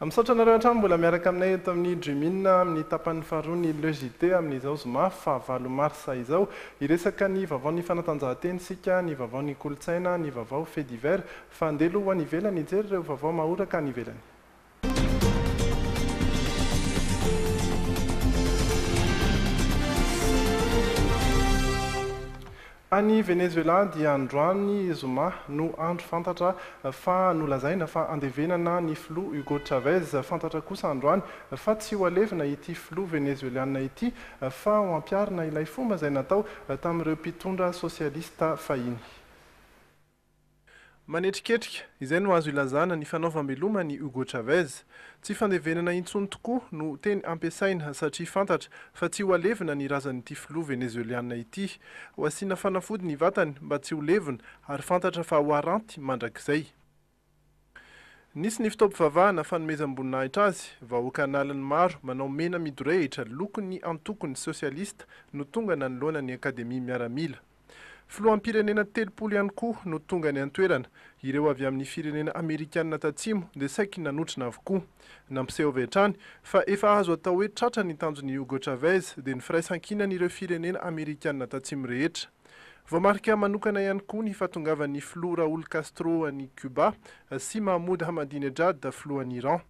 Misaotra anareo hatrany mbola miaraka aminay eto amin'ny Dreamine amin'ny tapany faharoa ny Legité amin'izao zoma fahavalo marsa izao iresaka ny vaovaon'ny fanatanjahantena sika ny vaovaon'ny kolontsaina ny vaovao fait divers fa andeha aloha ho any ivelany hijery ireo vaovao mahoraka any ivelany. Any Venezuela dia androany zoma no andro fantatra fa nolazaina fa andevenana ny filoha Hugo Chavez fantatra kosa androany fa tsy ho alevina ity filoha venezueliana ity fa ho ampiarina ilay fomba izay natao tamin'ireo mpitondra sosialista fahiny. Manetriketrika izay no azo ilazana ny fanaovam-beloma ny Hugo Chavez. Tsy fandevenana intsony tokoa no teny ampiasaina satria fantatra fa tsy ho alevina ny razan'ity filoha venezueliana ity. Ho asiana fanafody ny vatany mba tsy ho levina ary fantatra fa ho aranty mandrakizay. Nisy ny fitaovam-pivavahana fanomezam-boninahitra azy, vahoaka analany maro manao mena midorehitra lokony antokony sosialista no tonga nanoloana ny akademia miaramila. Filoham-pirenena 30 ihany koa no tonga ny antoerana, ireo avy amin'ny firenena Amerikanina tatsimo dia saika nanotrina avokoa. Nampiseho avy hatrany fa efa azo atao hoe tratra ny tanjon'i Hugo Chavez dia ny firaisan-kinan'ireo firenena Amerikanina tatsimo rehetra. Voamarika manokana ihany koa ny fahatongavan'ny filoha Raoul Castro any Cuba sy Mahmoud Ahmadinejad filohan'i Iran.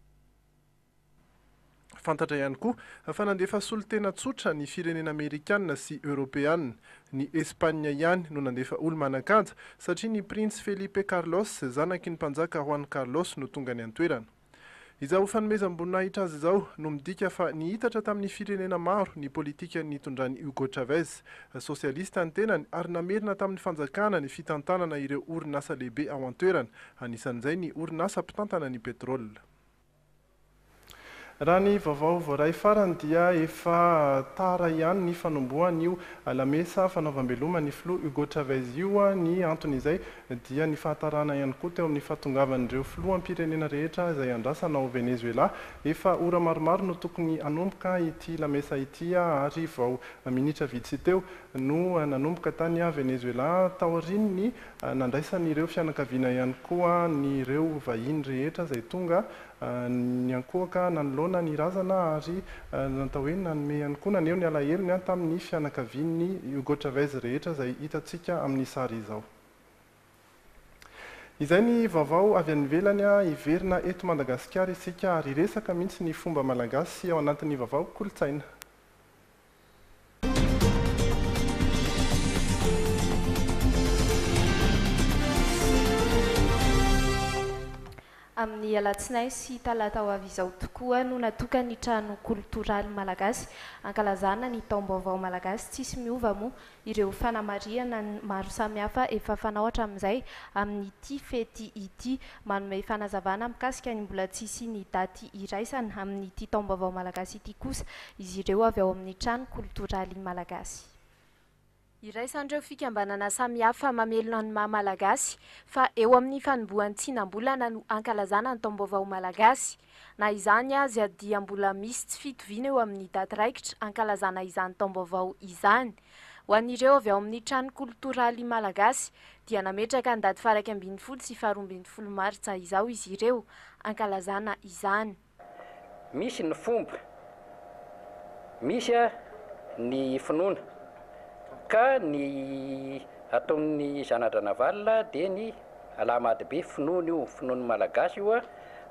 Fantatra ihany koa fa nandefa solon-tena tsotra ny firenena Amerikanina sy Europeanina. Ny Espagna ihany no nandefa olo-manan-kanja satria ny Prince Felipe Carlos zanaky ny mpanjaka Juan Carlos no tonga ny antoerana. Izao fanomezam-boninahitra azy izao no midika fa nihitatra tamin'ny firenena maro ny politika nitondrany Hugo Chavez, sosialista ny tenany ary namerina tamin'ny fanjakana ny fitantanana ireo orinasa lehibe ao antoerana, anisan'izay ny orinasa mpitantana ny petrolina. Raha ny vaovao voaray farany dia efa tara ihany ny fanombohan'io lamesa fanaovam-beloma ny filoha Hugo Chavez io. Ny anton'izay dia ny fahatarana ihany koa teo amin'ny fahatongavan'ireo filohampirenena rehetra izay andrasana ao Venezuela. Efa ora maromaro no tokony hanomboka ity lamesa ity ary vao minitra vitsy teo no nanomboka tany a Venezuela. Taoriany nandraisan'ireo fianakaviana ihany koa ny ireo vahiny rehetra izay tonga ny ankohaka nanoloana ny razana ary natao hoe nanome ihany koa naneho ny alahelo tamin'ny fianakavian'ny Hugo Chavez rehetra izay hitantsika amin'ny sary izao. Izay ny vaovao avy any ivelany iverina eto Madagasikara isika ary resaka mihitsy ny fomba malagasy ao anatin'ny vaovao kolontsaina. Amin'ny alatsinainy sy talata ho avy izao tokoa no natokana ny trano koltoraly malagasy ankalazana ny taom-baovao malagasy. Tsisy miova moa ireo fanamariana maro samihafa efa fanao hatramin'izay amin'ity fety ity, manome fanazavana mikasika ny mbola tsisy ny daty iraisana amin'ity taom-baovao malagasy ity kosa izy ireo avy ao amin'ny trano koltoraly malagasy. Iraisandreo fikambanana samihafa mamelona ny maha-malagasy fa eo amin'ny fanombohan'ny tsinam-bolana no ankalazana ny taom-baovao malagasy. Na izany aza dia mbola misy tsy fitoviana eo amin'ny daty raikitra ankalazana izany taom-baovao izany. Ho an'ireo avy ao amin'ny trano koltoraly malagasy dia nametraka ny daty faha 12 sy faha 12 martsa izao izy ireo ankalazana izany. Misy ny fomba, misy ny finoana. Ka ny ataon'ny zanadra navalina dia ny alamady be finoana io, finoana malagasy io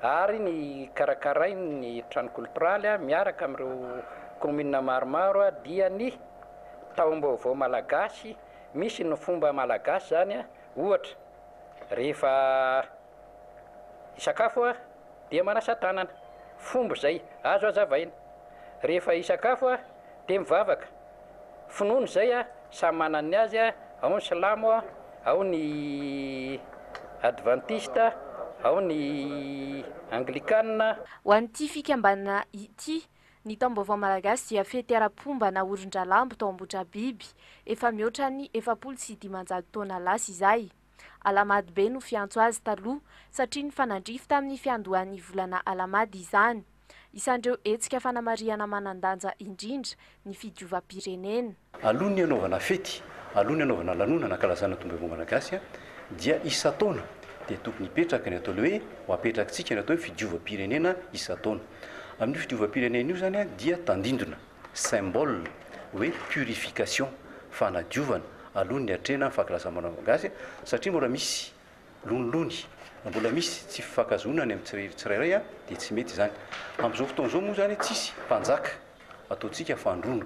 ary ny karakarainy ny trano koltoraly miaraka amin'ireo komina maromaro dia ny taom-baovao malagasy. Misy ny fomba malagasy zany ohatra rehefa isakafo dia manasa tanana, fomba zay azo azavaina. Rehefa isakafo dia mivavaka, finoana zay samy manany azy ao ny silamo, ao ny adventiste, ao ny anglikanina. Ho an'ity fikambanana ity ny taom-baovao malagasy dia fety ara-pomba na orin-dralambo tao Ambotra biby efa mihoatra ny 700 taona lasa izay. Alamady be no fiantso azy taloha satria ny fanandrify tamin'ny fiandohan'ny volana alamady izany. Isandreo hetsika fanamariana manan-danja indrindra ny fidiova-pirenena. Alohan'ny hanaovana fety, alohan'ny hanaovana lanonana ankalazana taom-baovao malagasy dia isa-taona dia tokony hipetraka ny atao le hoe ho apetrakantsika ny atao hoe fidiova-pirenena isa-taona. Amin'ny fidiova-pirenena io zany a dia tandindona symbole hoe purification fanadiovana aloha ny atrena ny fankalasamana malagasy satria mbola misy lonilony mbola misy tsy fifankazonany amin'ny tsirairay a dia tsy mety zany. Amin'izao fotoana izao moa zany tsisy mpanjaka ataontsika fandrona,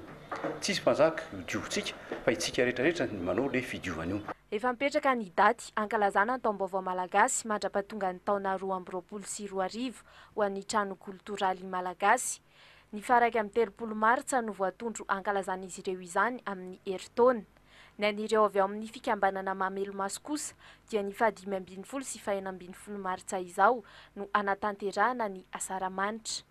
tsisy mpanjaka diovontsika fa itsika rehetrarehetra ny manao le fidiovana io. Efa mipetraka ny daty ankalazana ny taom-baovao malagasy mandrapahatonga ny taona 2024 ho an'ny trano koltoraly malagasy. Ny faraka amin'ny 30 martsa no voatondro ankalazana izy ireo izany amin'ny herintaona. Ny an'ireo avy ao amin'ny fikambanana Mamelomaso kosa dia ny 5-20 sy 4-20 martsa izao no anatanterahana ny asaramanitra.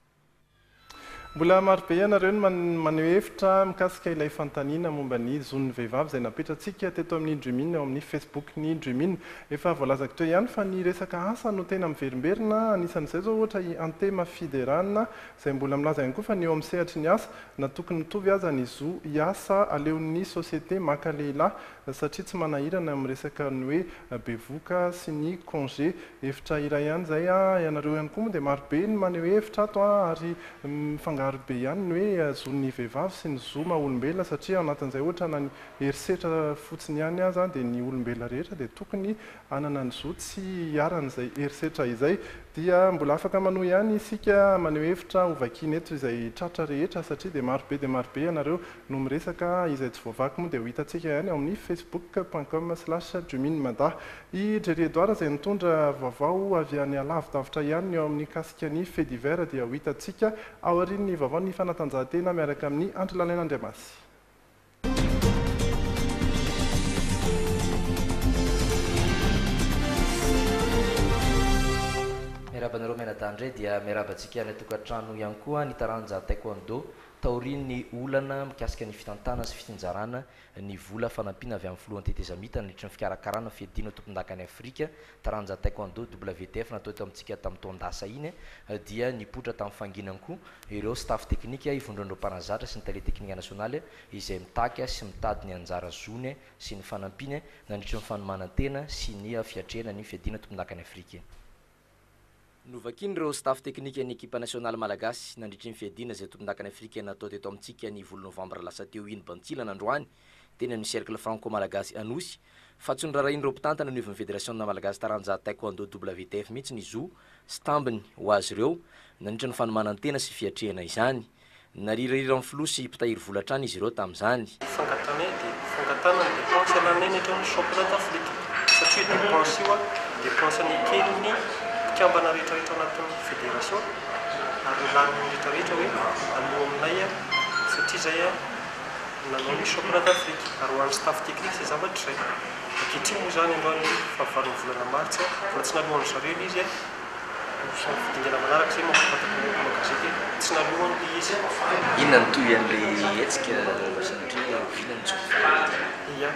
Mbola marobe ianareo no maneho hevitra mikasika ilay fantaniana momba ny zon'ny vehivavy izay napetratsika teto amin'ny Indrimina eo amin'ny Facebook ny Indrimina. Efa voalazako teo ihany fa ny resaka asa no tena miverimberina, anisan'izay zao ohatra i Antema Fiderana izay mbola milaza ihany koa fa ny eo amin'ny sehatry ny asa na tokony mitovy aza ny zo hiasa aleon'ny société maka lehilahy satria tsy manahirana amin'ny resaka ny hoe bevoka sy ny congé. Hevitra iray ihany zay ianareo ihany koa moa dia marobe ny maneho hevitra ato ary be ihany ny hoe zon'ny vehivavy sy ny zo maha-olombelona satria ao anatin'izay ohatra na ny herisetra fotsiny ihany aza dia ny olombelona rehetra dia tokony anana ny zo tsy hiaran'izay herisetra izay. Dia mbola afaka manohy ihany isika maneho hevitra hovakiana eto izay tratra rehetra satria dia marobe ianareo no miresaka izay tsy voavaky moa dia ho hitantsika ihany ao amin'ny facebook.com/Juminmada. I Jerry Edouard izay nitondra vaovao avy any alavidavitra ihany eo amin'ny kasika ny fait divers dia ho hitantsika ao aorian'ny vaovao ny fanatanjahantena miaraka amin'ny Andry Lalena-Andriamasy. Miarabanareo mianadahandray dia miarabantsika ny tokantrano ihany koa ny taranja taekwondo taorian'ny olana mikasika ny fitantana sy fitinjarana ny vola fanampiana avy amin'ny filohan'ny tetezamita nandritra ny fikarakarana fiadina tompon-daka ny Afrika taranja taekwondo WTF natao eto amintsika tamin'ny taondasa iny dia nipotra tamin'ny fanginany koa ireo staff teknika ivondron'ireo mpanazatra sy ny tele teknika nasionaly izay mitaka sy mitady ny anjara zony sy ny fanampiny nandritra ny fanomanantena sy ny fiatrena ny fiadina tompon-daka ny Afrika. Novakin'ireo staff teknika ny ekipa nasionaly malagasy nandritra ny fiadina izay tompon-daka ny Afrika natao teto amintsika ny vola novambra lasa teo iny Bantsila nandroany teny amin'ny cercle franco malagasy anosy fa tsy nirarahin'ireo mpitantana ny ovon'ny fédération na malagasy taranja taekwondo WTF mihitsy ny zo stambiny ho azy ireo nandritra ny fanomanantena sy fiatrehana izany narirarira amin'ny filoha sy mpitahiry volatrany izy ireo tamin'izany. Fangatana dia fangatana ny dépense ananeny eto amin'ny championnat d'Afrique satria dépense io dépense ny keliny kambana rehetrarehetra anatin'ny fédération ary lanin'ny rehetrarehetra hoe aloha aminay satria zay nanao ny championnat d'Afrique ary ho an'ny staff technique zay zavatra izay ankehitriny moa zany androany fahavalon'ny volana martsa fa tsy nalohany zareo izy fidingana manaraka zay mampafantatra magazety tsy nalohany izy. Inona ny toy an'ilay hetsika sanatria vilany iya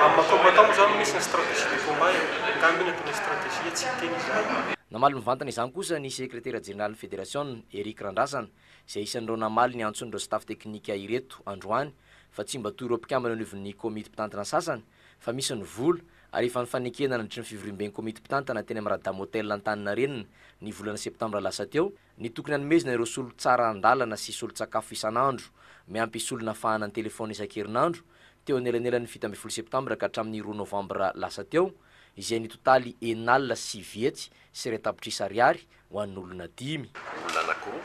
amin'ny matao zany misy ny stratégie de combat ngambiny atao ny stratégie tsy teny izay. Namaly mivantana izany kosa ny secrétaire général ny fédération Eric Randrasana izay isan'ireo namaly ny antson'ireo staff teknika ireto androany fa tsy mba toy ireo mpikambana niovon'ny komity mpitantana sasany fa misy ny vola ary efa nifanekena nandritra ny fivoriam-ben'ny komity mpitantana teny amin'ny Radam Hotel Antaninarenina ny volana septambra lasa teo ny tokony hanomezana ireo solo tsara andalana sy solo-tsakafo isan'andro miampy solona fahana ny telefona isan-kerinandro teo anelanelan'ny 17 septambra ka hatramin'ny 2 novambra lasa teo izay ny totaly enalina sy vietsy sy retapitrisy ariary ho an'olona 5. Olona anankiroa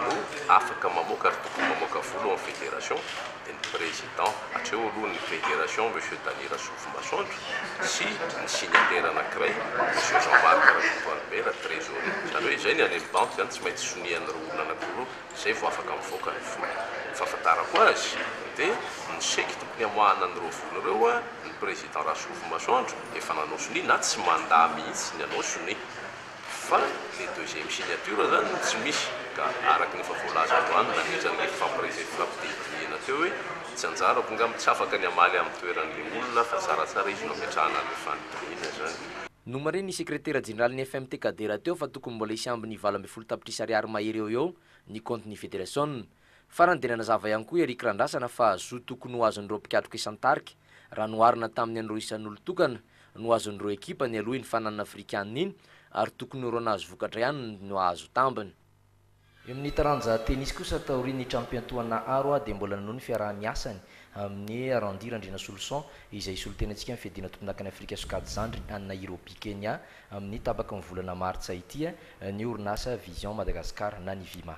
no afaka mamoaka ary tokony mamoaka vola amin'ny fédération dia ny président hatreo aloha ny fédération monsieur Danira Soufy Masoandro sy ny signataire anankiray monsieur Jean-Marc Rakotoalibera trésorier zany hoe izay ny any amin'ny banque zany tsy maintsy sonian'ireo olona anankiroa izay vao afaka mivoaka ny vola. Fahafantarako azy dia ny seky tokony hamoahana an'ireo vola ireo ny président Rasofy Masoandro efa nanao soni na tsy mandaa mihitsy ny anao soni fa le deuxième signature zany tsy misy ka araky ny efa voalaza androany nanizany le fampididihana teo hoe tsy anjara ngamba tsy afaka ny amaly amin'ny toeran'le olona fa tsaratsara izy no ametrahana le fanidihana zany. Nomary ny secrétaire général ny FMT Kadera teo fa tokony mbola isy ambiny 20 tapitrisy ariary mahery eo ny compte ny fédération farany dia nanazava ihany koa Eric Randrasana fa zo tokony ho azon'ireo mpikadroka isan-tarika raha noharina tamin'ny andro isan'olo tokana no azon'ireo ekipa ny aloha ny fananana afrikanina iny ary tokony roanazy vokatra ihany no azo tambiny. Eo amin'ny taranja tenisy kosa taorian'ny champion-toana aro dia mbola nono ny fiarah-miasany amin'ny Randirandrina Solution izay solotenantsika amin'ny fiadiana tomponakany Afrika Sokady Zandry any Nairobi Kenya amin'ny tapaka ny volana martsa ity ny orinasa Vision Madagascar na ny Vima.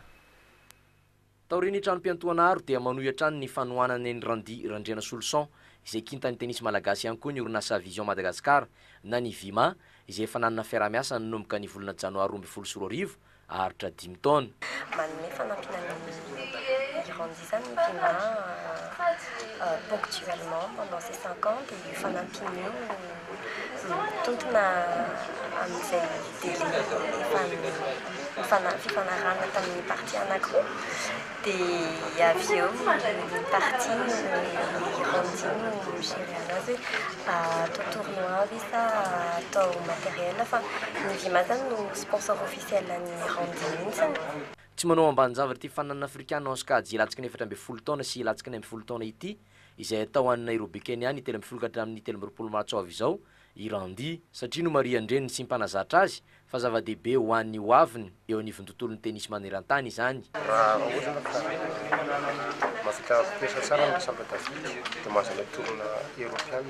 Taorian'ny champion-toana aro dia manohitra ny fanohanana ny Randirandrina Solution izay kintan'ny tenisy malagasy ihany koa ny orinasa Vision Madagascar na ny Vima izay efa nanana fiarah-miasa nanomboka ny volana janoary 2024 aharitra 5 taona. Manome fanampinana irandizany Vima ponctuellement pendant ces 5 ans dia fanampinio tontona amin'izay fifanarahana tamin'ny parti anankiroa dia avy eo ny parti irandino géré anazy atao tournoi izy atao matériel fa ny Vima zany no sponsor officiel ny irandino mihitsiny. Tsy manao ambaninjavatra ity fananana afrikanina Oscar ilatsika ny 7 taona sy ilatsika ny 10 taona ity izay atao any Nairobi Kenya ny 17 hatramin'ny 18 martsa avy izao Irandi satria no Maria Andreny sy mpanazatra azy fa zava-dehibe ho an'ny hoaviny eo anivon'ny tontolon'ny tenisy maneran-tany izany. Mafika pesa tsara ny champion d'Afrique dia mahazana tourna européenne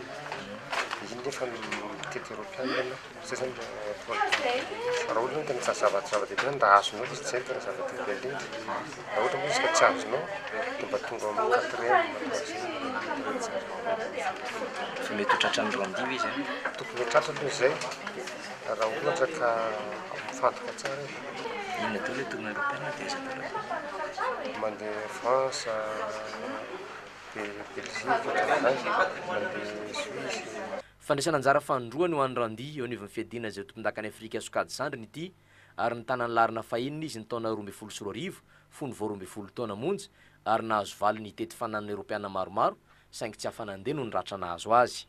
iny nefa mitety européenne zay zany raha ohatra hoe tena zava-dehibe nda azonao izy zay tena zava-dehibe indrindra raha ohatra moa izy ka tsy azonao dia mba tonga amin'ny 4e fa mety ho tratra ny Randiva izy tokony tratra aloha izay raha ohatra ka mifantoka tsara inona atao ilay tourna européenne dia izy atao mandeha France dia Belgique mandeha Suisse. Fandraisana anjara fandroany ho an'ny Randi eo anivon'ny fiadiana izay tompon-dakany Afrika Sokady Zandriny ity ary nitana ny larina fahenina izy ny taona 2024 fony vao 20 taona monja ary nahazo valiny itety fananana Europeana maromaro saingy tsy hafanandeha no niratra nahazo azy.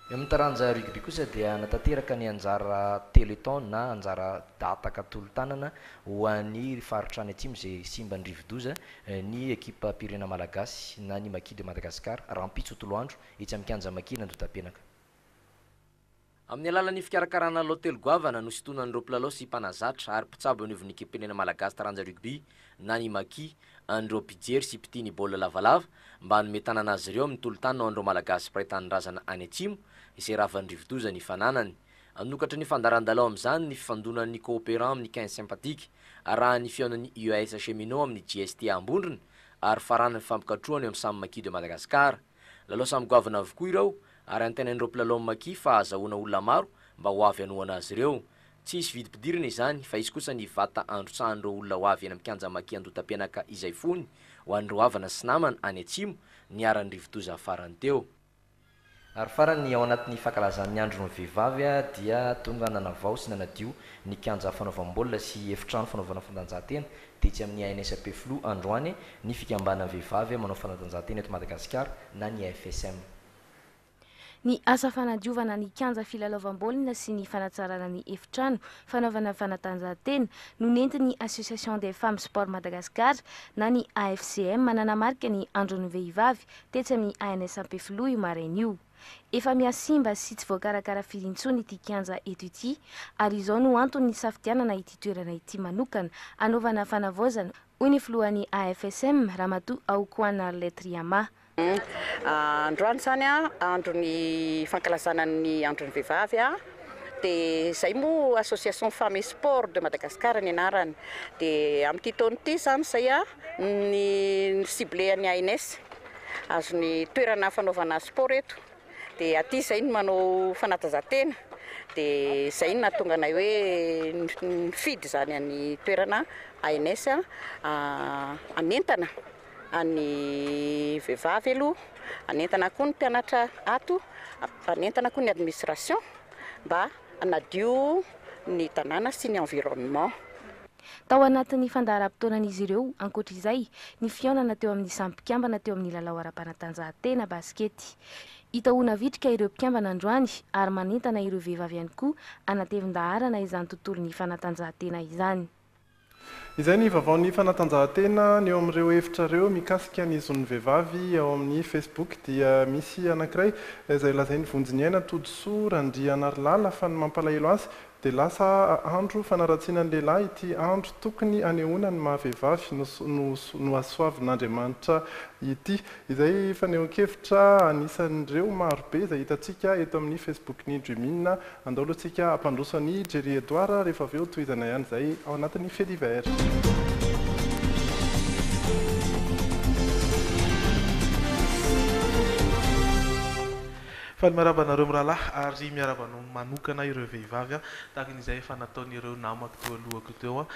Eo amin'ny taranja rugby kosa dia natateraka ny anjara Téléthon na anjara dataka tolo-tanana ho an'ny faritra any atsimo izay simba ny rivodoza ny ekipa pirena malagasy na ny Maki de Madagascar rampitso toloandro itsy amin'ny kianja Maki nandotam-penaka. Amin'ny alalan'ny fikarakarana l'hôtel Goavana no sitonan'ireo mpilalao sy mpanazatra ary mpitsabo anivon'ny ekipa malagasy taranja rugby na ny Maki andreo mpijery sy mpitiny baolina lavalava mba hanome tanana azy ireo amin'ny tolo-tany andreo malagasy mpiray-tany razana any atsimo izay ravan'ny rivodoza ny fananany. Anokatra ny fandaran-dalao amin'izany ny fifandonan'ny coopérant amin'ny 15 sympathique arahan'ny fiaonan'ny UAS cheminot amin'ny GST ambondrina ary faranany fampikatroany amin'ny samy Maki de Madagascar. Lalao samy goavana avokoa ireo ary antenan'ireo mpilalao Maki fa azahoana olona maro mba ho avy hanohana azy ireo. Tsy isy vidim-pidirana izany fa izy kosa ny vata androtsahan'ireo olona ho avy eny amin'ny kianja Maki andotam-penaka izay fony ho an'ireo havana sy namana any atsimo ny aran'ny rivodoza farany teo. Ary farany ao anatin'ny fankalazan'ny andron'ny vehivavy dia tonga nanavao sy nanadio ny kianja fanaovam-baolina sy efitrano fanaovana fanatanjahantena dia tsy amin'ny ANSP Flou androany ny fikambanan'ny vehivavy manao fanatanjahantena eto Madagasikara na ny FSM. Ny asa fanadiovana ny kianja filalaovam-baolina sy ny fanatsarana ny efitrano fanaovana fanatanjahantena no nentin'ny Association des Femmes Sport Madagascar na ny AFCM mananamarika ny andron'ny vehivavy tetsy amin'ny ANSP Flou io maraina io. Efa miasimba sy tsy voakarakara firintsony ity kianja eto ity ary izao no antony safidianana ity toerana ity manokana anaovana fanavaozana hoy ny filohan'ny AFSM Ramatoa Aokoana Letriama. Androany zany andron'ny fankalazana ny andron'ny vehivavy dia zay moa Association Femmes Sport de Madagascar ny anarany dia amin'ity taona ity zany zay ny ciblé ny ANS azony toerana fanaovana sport eto dia aty zay ny manao fanatanjahantena dia zay ny nahatonga anay hoe nifidy zany any toerana ANS anentana any vehivavy aloha anentana koa ny mpianatra ato anentana koa ny administration mba hanadio ny tanàna sy ny environnement. Tao anatin'ny fandaharam-potoanan'izy ireo ankoatr'izay ny fiaonana teo amin'ny sampikambana teo amin'ny lalao ara-panatanjahantena baskety. Hitahoana vitrika ireo mpikambana androany ary manentana ireo vehivavy ihany koa anatevin-daharana izany tontolon'ny fanatanjahantena izany. izay ny vaovaon'ny fanatanjahantena ny eo amin'ireo hevitrareo mikasika ny zon'ny vehivavy ao amin'ny Facebook dia misy anankiray izay lazainy vonjiny aina Todosoa Randrianarilala fa ny mampalahelo azy dia lasa andro fanaratsiana ny lehilahy ity andro tokony anehoana ny mahavehivavy no asoavin'Andriamanitra ity izay fanehoan-kevitra anisan'ireo marobe izay hitantsika eto amin'ny Facebook ny Dreamina andao aloha tsika ampandrosany Jerry Edouard rehefa avy eo tohizana ihany izay ao anatin'ny fait divers. Fa miarabanareo mirahalahy ary miarabanao manokana ireo vehivavy tahakan'izay efa nataon'ireo namako teo alohako teo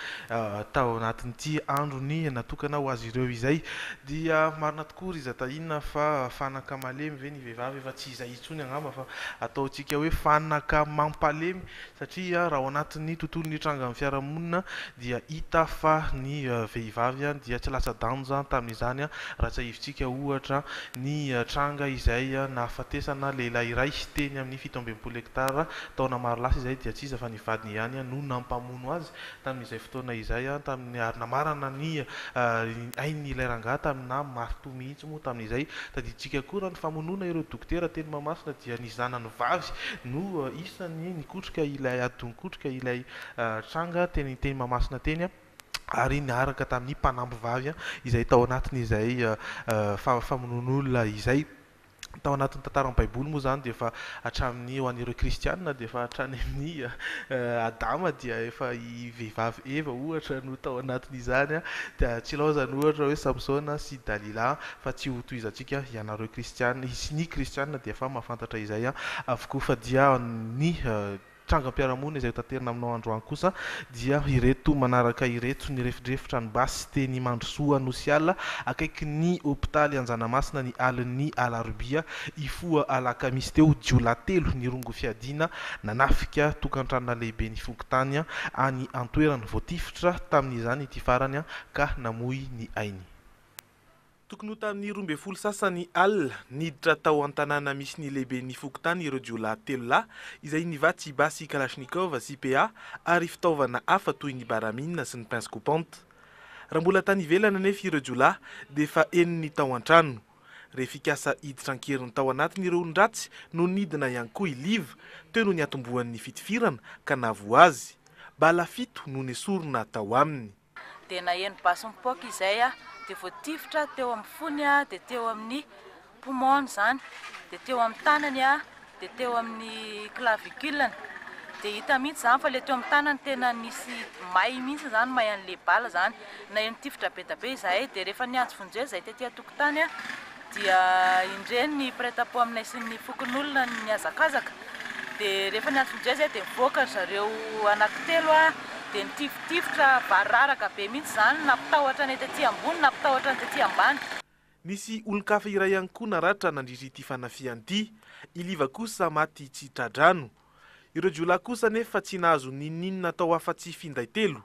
tao anatin'ity androny natokana ho azy ireo izay dia marina tokoa ry zatahinana fa fanaka malemy ve ny vehivavy efa tsy izay intsony angamba fa ataontsika hoe fanaka mampalemy satria raha ao anatin'ny tontolon'ny tranga amin'ny fiarahamonina dia hita fa ny vehivavy dia tsy lasa danja tamin'izany raha tsy ahivitsika ohatra ny tranga izay nahafatesana lehilahy iray teny amin'ny 17 hektara taona maro lasa izay dia tsy iza fa nivadiny ihany no nampamono azy tamin'izay fotoana izay tamin'ny ary namarana ny ainy ilay rangahy tamina marito mihitsy moa tamin'izay tadiditsika koa ny famonoana ireo dokotera teny Mahamasina dia ny zanany vavy no isany nikotrika ilay adonikotrika ilay tranga teny Mahamasina teny ary niaraka tamin'ny mpanamby vavy izay tao anatin'izay famonon'olona izay tao anatin'ny tantaran'ny baiboly moa zany dia efa hatramin'ny ho an'ireo kristianina dia efa hatrany amin'ny Adama dia efa vehivavy Eva ohatra no tao anatin'izany dia tsy laozany ohatra hoe Samsona sy Dalila fa tsy ho tohizantsika ianareo kristianina sy ny kristianina dia efa mahafantatra izay avokoa fa dia ny trangam-piarahamonina izay tanterina aminao androany kosa dia ireto manaraka ireto ny refidrefitra ny basy teny Mandrosoa Nosiala akaiky ny hôpitaly Anjanamasina ny alin'ny alarobia ifoa alakamisy teo jiolahy 3 ny rongo fiadina nanafika tokantrano lehibe ny fokontany any antoerany voatifitra tamin'izany ity farany ka namoy ny ainy. Tokony ho tamin'ny 12 sasany alina niditra tao an-tanàna misy ny lehibe ny fokontany ireo jiolahy 3 lahy izay nivatsy basy Kalashnikov sy PA ary fitaovana hafa toy ny baramina sy ny pince coupante. Raha mbola tany ivelana nefa ireo jiolahy dia efa eniny tao an-trano. Rehefa ikasa hiditra ankeriny tao anatin'ireo olon-dratsy no nidina ihany koa iliva teo no niatombohan'ny fitifirana ka navo azy. Bala 7 no nesorona tao aminy. Dia naheno basy mipoaka izay dia voatifitra teo amin'ny fony dia teo amin'ny poumon zany dia teo amin'ny tanany dia teo amin'ny clavicule dia hita mihitsy zany fa le teo amin'ny tanany tena nisy may mihitsy zany may an'le bala zany na eny tifitra be da be izahay dia rehefa niantso vonjeo izay tetỳ tokotany dia indreny ny prêt-à-pot aminay sy ny fokon'olona ny azakazaka dia rehefa niantso vonjeo izay dia mivoaka zareo anankitelo dia nitifitra bararaka be mihitsy zany nampitahotra ny tetỳ ambony nampitahotra ny tetỳ ambany. Nisy olon-kafa iray ihany koa naratra nandritra ity fanafiany ity, iliva kosa maty tsy tradrano. Ireo jiolahy kosa nefa tsy nahazo ninninona tao afa-tsy finday 3.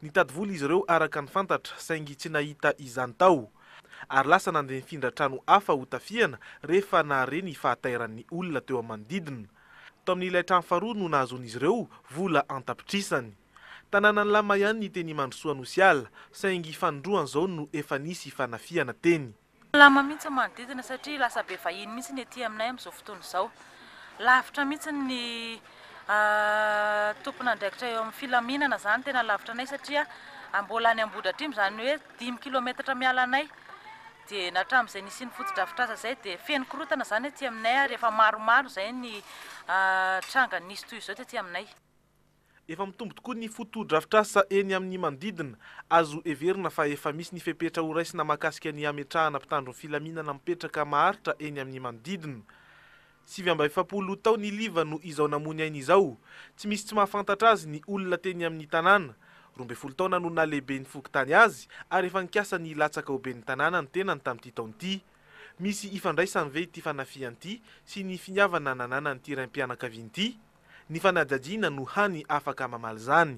Nitady vola izy ireo araka ny fantatra saingy tsy nahita izany tao. Ary lasa nandeha nifindra trano hafa ho tafiana rehefa nahare ny fahatairan'ny olona teo manodidina. Tao amin'ilay trano faharoa no nahazon'izy ireo vola antapitrisany. Tanànany lama ihany ny teny Mandrosoa Nosiala saingy fanondroany zao no efa nisy fanafiana teny. Lama mihitsy manodidina satria lasa be vahiny mihitsy ny etỳ aminay amin'izao fotoana izao. Lavitra mihitsy ny tompon'andraikitra eo amin'ny filaminana zany tena lavitra anay satria mbola any Ambohidratrimo zany hoe 10 kilometatra miala anay dia natramin'izay nisy ny foto-drafitrasa izay dia feno korotana zany etỳ aminay rehefa maromaro izay ny tranga nisy toy izao etỳ aminay. Efa mitombo tokoa ny foto-drafitrasa eny amin'ny manodidina azo everina fa efa misy ny fepetra ho raisina mahakasika ny ametrahana mpitandro filaminana mipetraka maharitra eny amin'ny manodidina. 7 tao ny liva no izao namony ainy izao. Tsy misy tsy mahafantatra azy ny olona teny amin'ny tanàna. 12 taona no nalehibe ny fokontany azy ary efa nikasa ny latsaka ho ben'ny tanàna ny tenany tamin'ity taon'ity. Misy ifandraisany ve ity fanafian'ity sy ny finiavana nanana ny tiram-pianakavian'ity. Ny fanadjadjina no hany afaka mamaly zany.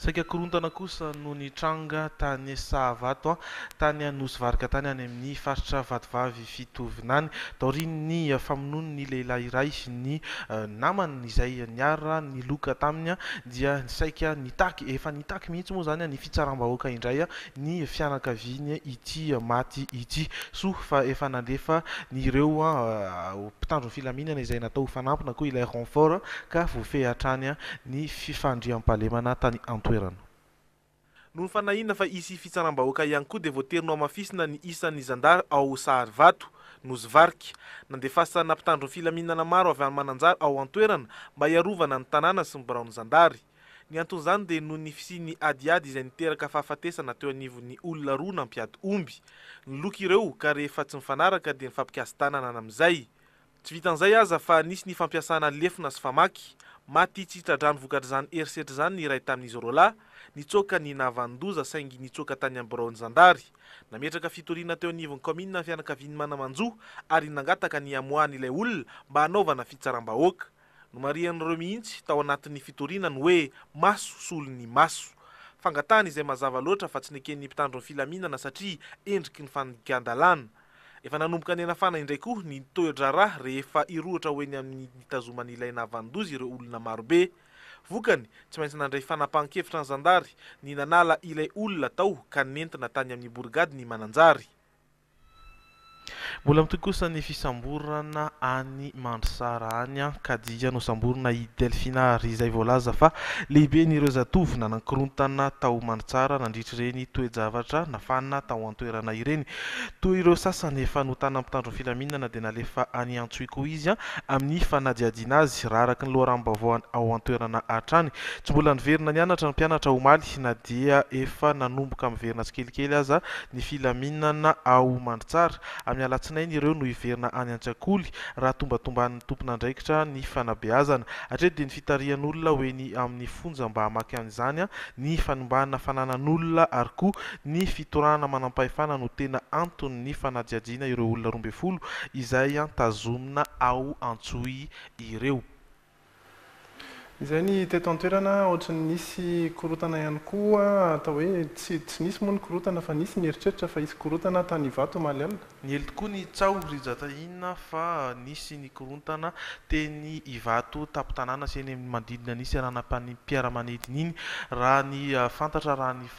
saika korontana kosa no nitranga tany Sahavato tany Nosy Varika tany any amin'ny faritra Vatovavy Fitovinany taoriny ny famonoany ny lehilahy iray ny namany izay niara niloka taminy dia saika nitaky efa nitaky mihitsy moa zany ny fitsaram-bahoaka indray ny fianakaviany ity maty ity so fa efa nandefa ny ireo mpitandro filaminana izay natao fanampina koa ilay renfort ka voafehy hatrany ny fifandriam-pahalemana tany antoerana. No fanahina fa isy fitsaram-bahoaka ihany koa dia voaterinao mafisina ny isan'ny zandary ao Sahavato Nosy Varika nandefasana mpitandro filaminana maro avy any Mananjara ao antoerana mba hiarovana ny tanàna sy ny biraon'ny zandary. Ny anton'izany dia noho ny fisiany adiady izay niteraka fahafatesana teo anivon'ny olona roa nampiady omby. Niloka ireo ka rehefa tsy mifanaraka dia nifampikasy tanana amin'izay. Tsy vitan'izay aza fa nisy ny fampiasana lefina sy famaky. Maty tsitradrano vokatra izany herisetra izany ny iray tamin'izy roalahy nitsoaka ny navandoza saingy nitsoaka tany amin'ny biraon'ny zandary. Nametraka fitoriana teo anivon'ny komina ny fianakaviany Manamanjoa ary nangataka ny hamoahan'ilay olona mba hanaovana fitsaram-bahoaka. No marian'ireo mihitsy tao anatin'ny fitoriana ny hoe maso solo ny maso. Fangatahana izay mazava loatra fa tsy neken'ny mpitandro ny filaminana satria endriky ny fandikan-dalàna. Efa nanomboka ny anafana indray koa ny toedrarah rehefa irohatra hoeny amin'ny nitazoman'ilay navandozy ireo olona marobe. Vokany tsy maintsy nandray fanapahan-kevitra ny zandary ny nanala ilay olona tao ka nentina tany amin'ny borgady ny Mananjary. Mbola mitoy kosa ny fisamborana any Mandrisara any ka dia no samborina i Delphina ary izay voalaza fa lehibe ny ireo zatovo nanan-korontana tao Mandrisara nandritra ireny toe-javatra nafanana tao antoerana ireny. Toy ireo sasany efa notana mpitandro filaminana dia nalefa any Antsohico izy amin'ny fanadiadiana azy raha araka ny loharam-baovao ao antoerana hatrany. Tsy mbola niverina nianatra ny mpianatra omaly na dia efa nanomboka miverina tsikelikely aza ny filaminana ao Mandrisara. Amin'ny alatsinainy ireo no iverina any Antsakoly raha tombatomban'ny tompon'andraikitra ny fanabeazana. Hatreto dia ny fitarian'olona hoeny amin'ny fonja mba hamaky an'izany ny fanombana fananan'olona ary koa ny fitorana manam-pahefana no tena antony ny fanadiadiana ireo olona 12 izay tazomina ao Antsohy ireo. Izay ny teto antoerana ohatry nisy korotana ihany koa atao hoe tsy nisy moa ny korotana fa nisy ny eritreritra fa isy korotana tany Ivato omaly alina. Ny ely tokoa ny tsao rizatahina fa nisy ny korontana teny Ivato tapo-tanàna sy eny manodidina nisy ranam-piaramanidina iny. Raha ny fantatra raha ny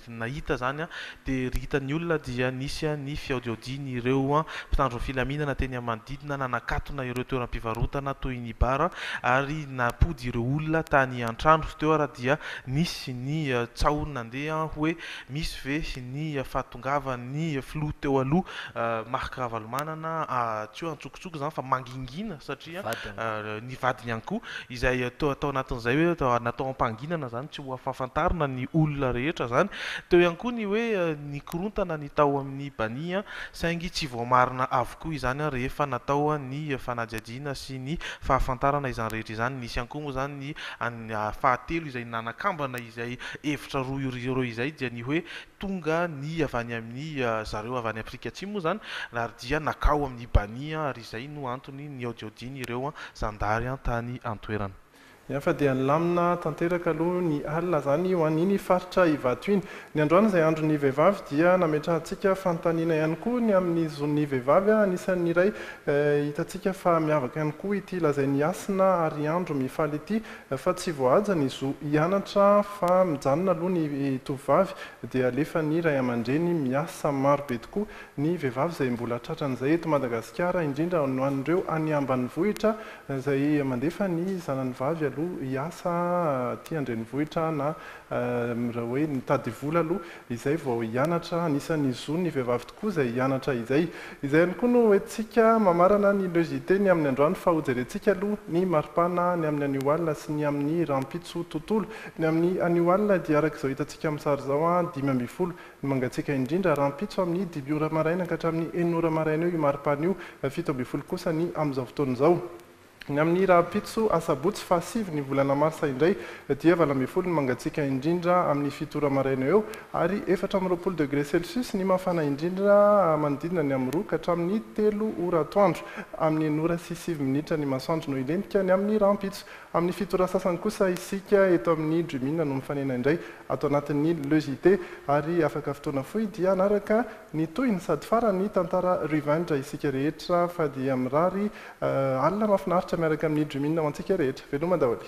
nahita zany dia ritan'ny olona dia nisy ny fiaodiaodiny ireo mpitandro filaminana teny manodidina nanakatona ireo toeram-pivarotana toy ny bara ary napody ireo olona tany an-trano teo raha dia nisy ny tsao nandeha hoe misy ve ny fahatongava ny filoha teo aloha marika Ravalomanana tsy hoe antsokotsoko zany fa mangingina satria ny vadiny ihany koa izay tao anatin'izay hoe natao ampanginana zany tsy ho afafantarina ny olona rehetra zany. Teo ihany koa ny hoe ny korontana ny tao amin'ny bania saingy tsy voamarina avokoa izany rehefa natao ny fanadiadiana sy ny fahafantarana izany rehetra izany. Nisy ihany koa moa zany ny fahatelo izay nanakambana izay hevitra roa ireo izay dia ny hoe tonga ny avy any amin'ny zareo avy any Afrika Atsimo moa zany ary dia nakao amin'ny bania ary izay no antony ny aodiaodiny ireo zandary tany antoerana. Fa dia lamina tanteraka aloha ny alina zany ho an'iny faritra Ivato iny. Ny androany izay andron'ny vehivavy dia nametrahantsika fanontaniana ihany koa ny amin'ny zon'ny vehivavy anisan'ny iray hitantsika fa miavaka ihany koa ity lazain'ny asina ary andro mifaly ity fa tsy voahaja ny zo hianatra fa mijanona aloha ny tovovavy dia alefa ny ray aman-dreny miasa marobe tokoa ny vehivavy izay mbola tratran'izay eto Madagasikara indrindra ho an'ireo any ambanivohitra izay mandefa ny zanany vavy hiasa ty andrenivohitra na raha hoe nitady vola aloha izay vao hianatra anisan'ny zo ny vehivavy tokoa izay hianatra izay ihany koa no hoentsika mamarana ny logité ny amin'ny androany fa hojerentsika aloha ny maripana ny amin'ny anio alina sy ny amin'ny rampitso tontolo. Ny amin'ny anio alina dia araka izao hitantsika amin'ny sary zao 5:10 ny mangatsika indrindra rampitso amin'ny 10 ora maraina ka hatramin'ny 9 ora maraina io maripana io 7:20 kosa ny amin'izao fotoana izao. ny amin'ny raha-pitso asabotsy fa 7 ny volana marsa indray dia 20 mangatsika indrindra amin'ny fitora maraina eo ary 4 degré celsius ny mafana indrindra manodidina ny amin'ny 2 ka hatramin'ny 3 ora atoandro amin'ny ora 6 minitra ny masoandro no ilentika ny amin'ny raha-pitso amin'ny fitora sasany kosa isika eto amin'ny drumina no mifanena indray ato anatin'ny logité ary afaka fotoana foy dia anaraka ny toyny sady farany tantara rivandra isika rehetra fa dia mirary alina mafinaritra miaraka amin'ny drumina ho antsika rehetra veloma daholo.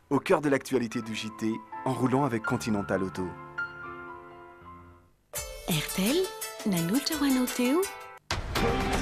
Au cœur de l'actualité du JT, en roulant avec Continental Auto. RTL, nanotra ho anao teo.